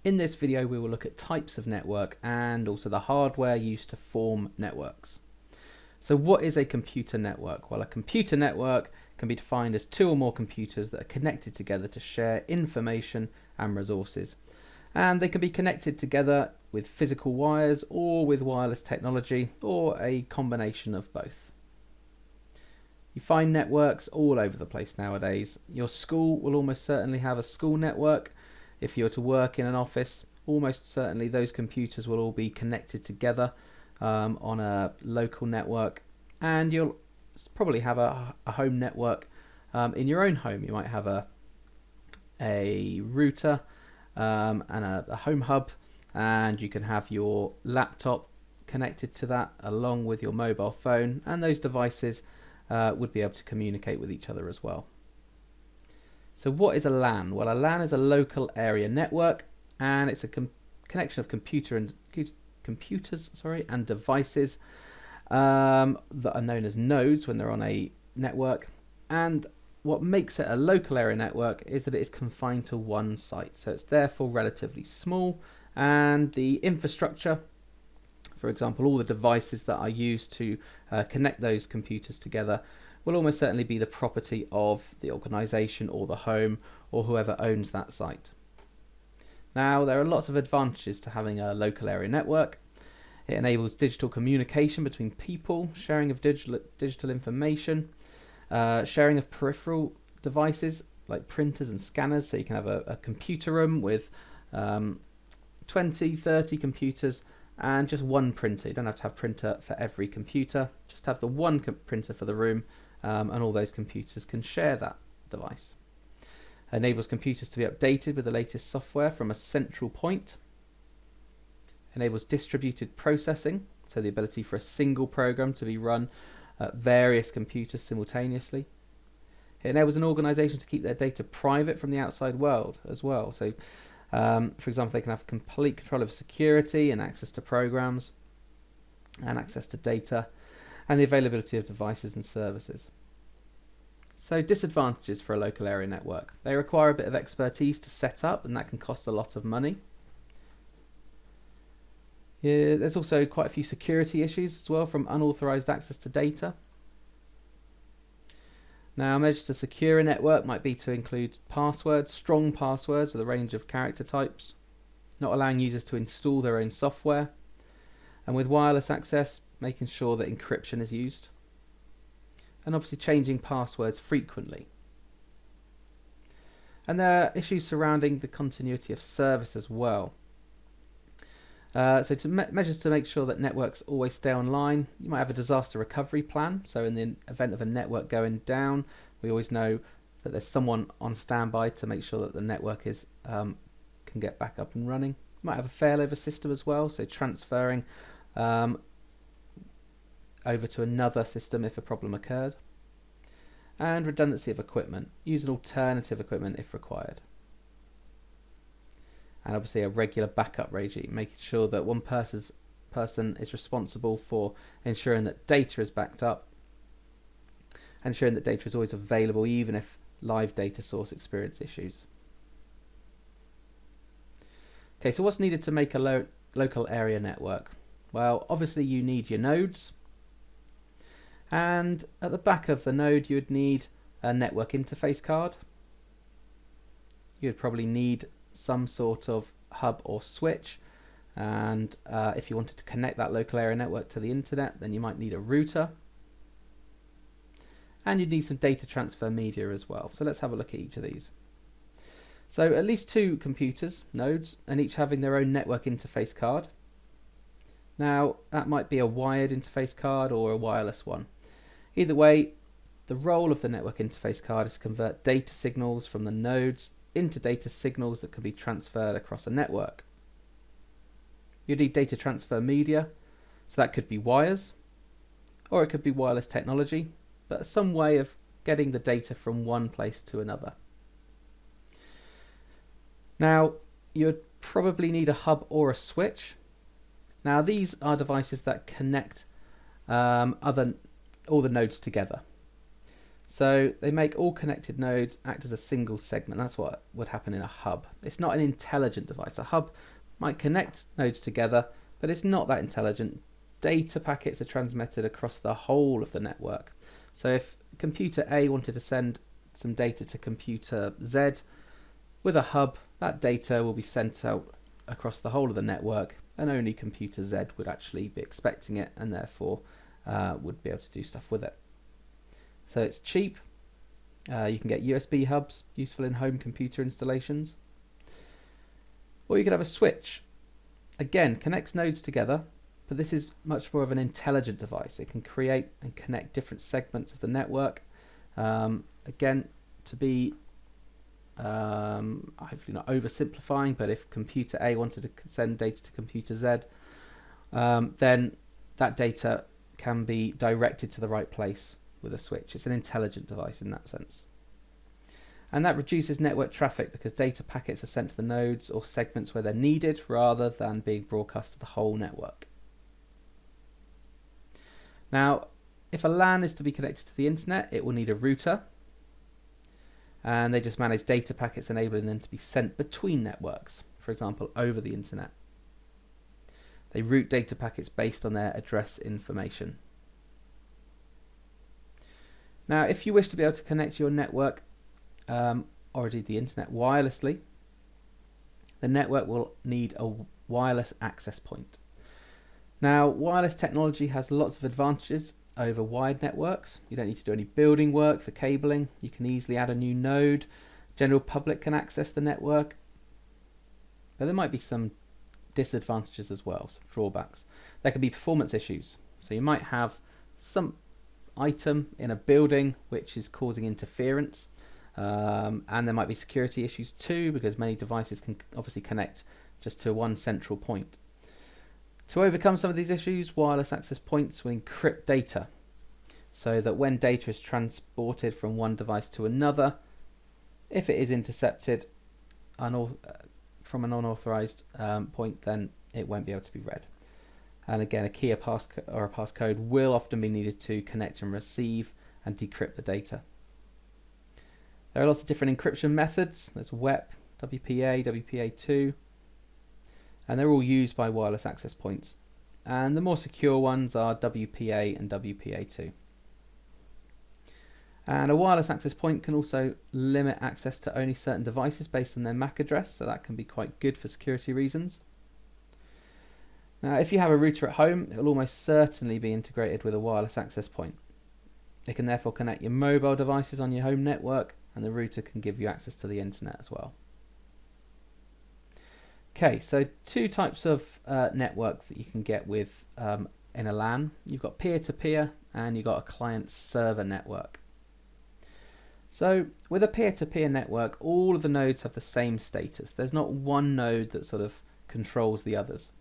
In this video we will look at types of network and also the hardware used to form networks. So what is a computer network? Well, a computer network can be defined as two or more computers that are connected together to share information and resources. And they can be connected together with physical wires or with wireless technology or a combination of both. You find networks all over the place nowadays. Your school will almost certainly have a school network. If you're to work in an office, almost certainly those computers will all be connected together on a local network, and you'll probably have a home network in your own home. You might have a router and a home hub, and you can have your laptop connected to that along with your mobile phone, and those devices would be able to communicate with each other as well. So what is a LAN? Well, a LAN is a local area network, and it's a connection of computers and devices that are known as nodes when they're on a network. And what makes it a local area network is that it is confined to one site. So it's therefore relatively small, and the infrastructure, for example, all the devices that are used to connect those computers together, will almost certainly be the property of the organization or the home or whoever owns that site. Now, there are lots of advantages to having a local area network. It enables digital communication between people, sharing of digital information, sharing of peripheral devices like printers and scanners. So you can have a computer room with 20, 30 computers and just one printer. You don't have to have a printer for every computer, just have the one printer for the room, and all those computers can share that device. It enables computers to be updated with the latest software from a central point. It enables distributed processing, so the ability for a single program to be run at various computers simultaneously. It enables an organization to keep their data private from the outside world as well. So, for example, they can have complete control of security and access to programs and access to data, and the availability of devices and services. So disadvantages for a local area network. They require a bit of expertise to set up, and that can cost a lot of money. Yeah, there's also quite a few security issues as well from unauthorized access to data. Now, measures to secure a network might be to include passwords, strong passwords with a range of character types, not allowing users to install their own software, and with wireless access, making sure that encryption is used, and obviously changing passwords frequently. And there are issues surrounding the continuity of service as well. Measures to make sure that networks always stay online. You might have a disaster recovery plan. So in the event of a network going down, we always know that there's someone on standby to make sure that the network can get back up and running. You might have a failover system as well, so transferring over to another system if a problem occurred. And redundancy of equipment. Use an alternative equipment if required. And obviously a regular backup regime, making sure that one person is responsible for ensuring that data is backed up, and ensuring that data is always available even if live data source experience issues. Okay, so what's needed to make a local area network? Well, obviously you need your nodes, and at the back of the node you would need a network interface card. You'd probably need some sort of hub or switch, and if you wanted to connect that local area network to the internet, then you might need a router, and you'd need some data transfer media as well. So let's have a look at each of these. So at least two computers, nodes, and each having their own network interface card. Now that might be a wired interface card or a wireless one. Either way, the role of the network interface card is to convert data signals from the nodes into data signals that can be transferred across a network. You need data transfer media, so that could be wires, or it could be wireless technology, but some way of getting the data from one place to another. Now, you'd probably need a hub or a switch. Now, these are devices that connect all the nodes together. So they make all connected nodes act as a single segment. That's what would happen in a hub. It's not an intelligent device. A hub might connect nodes together, but it's not that intelligent. Data packets are transmitted across the whole of the network. So if computer A wanted to send some data to computer Z with a hub, that data will be sent out across the whole of the network, and only computer Z would actually be expecting it, and therefore would be able to do stuff with it. So it's cheap. You can get USB hubs, useful in home computer installations. Or you could have a switch. Again, connects nodes together, but this is much more of an intelligent device. It can create and connect different segments of the network. Again, to be hopefully not oversimplifying, but if computer A wanted to send data to computer Z, then that data can be directed to the right place with a switch. It's an intelligent device in that sense. And that reduces network traffic because data packets are sent to the nodes or segments where they're needed rather than being broadcast to the whole network. Now, if a LAN is to be connected to the internet, it will need a router. And they just manage data packets, enabling them to be sent between networks, for example, over the internet. They route data packets based on their address information. Now, if you wish to be able to connect your network, or indeed the internet wirelessly, the network will need a wireless access point. Now, wireless technology has lots of advantages over wired networks. You don't need to do any building work for cabling. You can easily add a new node. General public can access the network. But there might be some disadvantages as well, some drawbacks. There can be performance issues. So you might have some item in a building which is causing interference. And there might be security issues too, because many devices can obviously connect just to one central point. To overcome some of these issues, wireless access points will encrypt data so that when data is transported from one device to another, if it is intercepted from an unauthorized point, then it won't be able to be read. And again, a key or a passcode will often be needed to connect and receive and decrypt the data. There are lots of different encryption methods. There's WEP, WPA, WPA2, and they're all used by wireless access points. And the more secure ones are WPA and WPA2. And a wireless access point can also limit access to only certain devices based on their MAC address, so that can be quite good for security reasons. Now, if you have a router at home, it will almost certainly be integrated with a wireless access point. It can therefore connect your mobile devices on your home network, and the router can give you access to the internet as well. Okay, so two types of network that you can get with in a LAN. You've got peer-to-peer and you've got a client-server network. So with a peer-to-peer network, all of the nodes have the same status. There's not one node that sort of controls the others.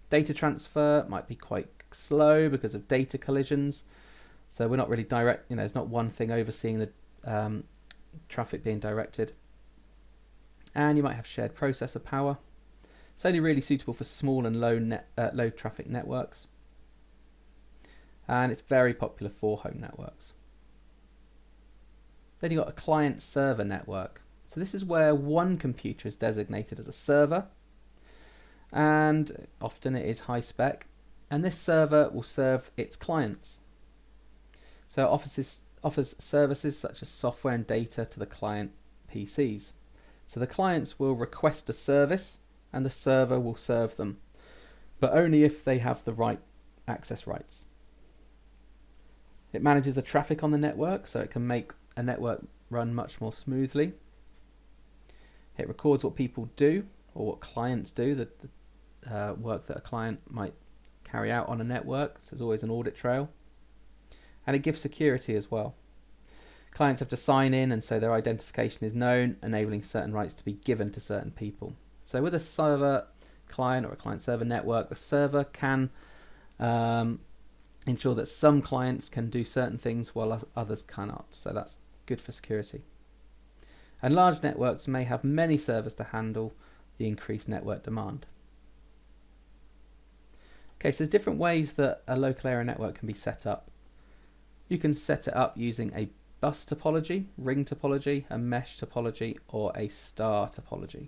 Data transfer might be quite slow because of data collisions. So we're not really direct, it's not one thing overseeing the traffic being directed. And you might have shared processor power. It's only really suitable for small and low traffic networks. And it's very popular for home networks. Then you've got a client-server network. So this is where one computer is designated as a server, and often it is high spec, and this server will serve its clients. So it offers services such as software and data to the client PCs. So the clients will request a service and the server will serve them, but only if they have the right access rights. It manages the traffic on the network, so it can make a network run much more smoothly. It records what people do or what clients do, the work that a client might carry out on a network. So there's always an audit trail. And it gives security as well. Clients have to sign in, and so their identification is known, enabling certain rights to be given to certain people. So with a server client or a client-server network, the server can ensure that some clients can do certain things while others cannot. So that's good for security. And large networks may have many servers to handle the increased network demand. Okay, so there's different ways that a local area network can be set up. You can set it up using a bus topology, ring topology, a mesh topology, or a star topology.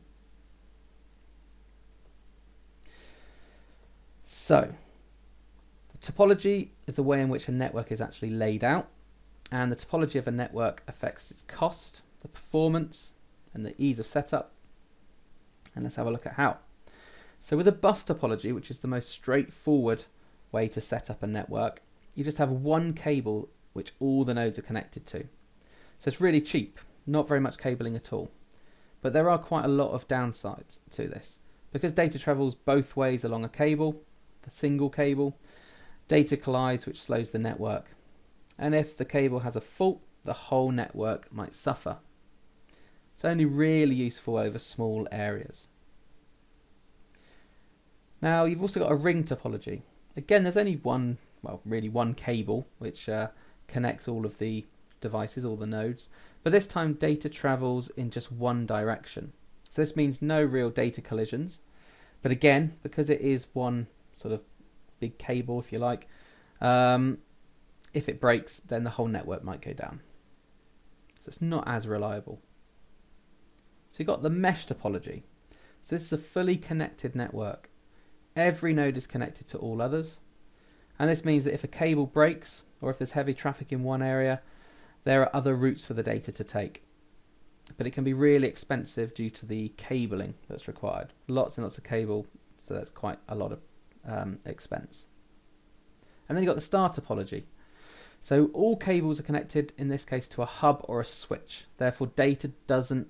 So, the topology is the way in which a network is actually laid out, and the topology of a network affects its cost, the performance, and the ease of setup. And let's have a look at how. So with a bus topology, which is the most straightforward way to set up a network, you just have one cable which all the nodes are connected to. So it's really cheap, not very much cabling at all. But there are quite a lot of downsides to this. Because data travels both ways along a cable, the single cable, data collides, which slows the network. And if the cable has a fault, the whole network might suffer. It's only really useful over small areas. Now you've also got a ring topology. Again, there's only one cable which connects all of the devices, all the nodes, but this time data travels in just one direction. So this means no real data collisions, but again, because it is one sort of big cable, if you like, if it breaks, then the whole network might go down. So it's not as reliable. So you've got the mesh topology. So this is a fully connected network. Every node is connected to all others. And this means that if a cable breaks, or if there's heavy traffic in one area, there are other routes for the data to take. But it can be really expensive due to the cabling that's required. Lots and lots of cable, so that's quite a lot of expense. And then you've got the star topology. So all cables are connected, in this case, to a hub or a switch. Therefore, data doesn't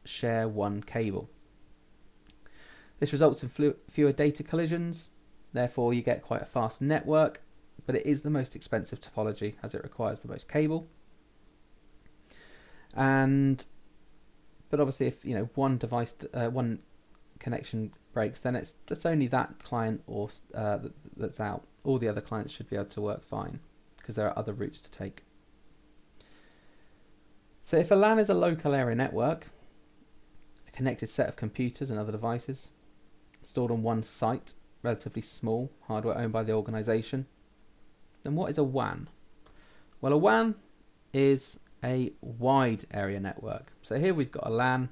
share one cable. This results in fewer data collisions. Therefore, you get quite a fast network, but it is the most expensive topology as it requires the most cable. But obviously, if one device, one connection breaks, then it's only that client or that's out. All the other clients should be able to work fine because there are other routes to take. So if a LAN is a local area network, a connected set of computers and other devices stored on one site, relatively small, hardware owned by the organization, then what is a WAN? Well, a WAN is a wide area network. So here we've got a LAN.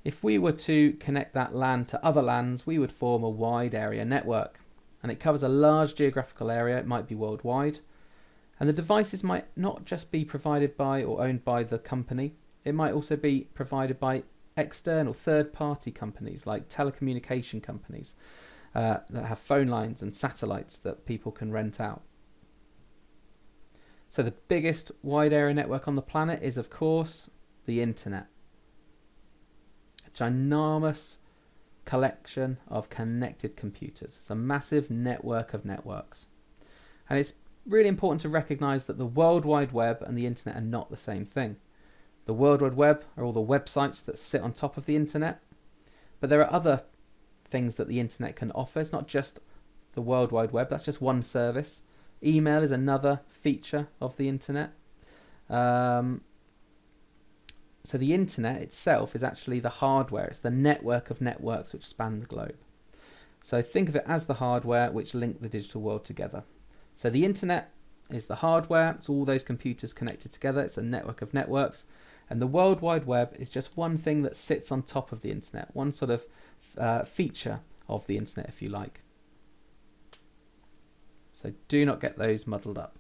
If we were to connect that LAN to other LANs, we would form a wide area network. And it covers a large geographical area, it might be worldwide. And the devices might not just be provided by or owned by the company, it might also be provided by external third-party companies like telecommunication companies that have phone lines and satellites that people can rent out. So the biggest wide area network on the planet is, of course, the internet. A ginormous collection of connected computers. It's a massive network of networks. And it's really important to recognize that the World Wide Web and the internet are not the same thing. The World Wide Web are all the websites that sit on top of the internet, but there are other things that the internet can offer. It's not just the World Wide Web, that's just one service. Email is another feature of the internet. So the internet itself is actually the hardware. It's the network of networks which span the globe. So think of it as the hardware which link the digital world together. So the internet is the hardware. It's all those computers connected together. It's a network of networks. And the World Wide Web is just one thing that sits on top of the internet. One sort of feature of the internet, if you like. So do not get those muddled up.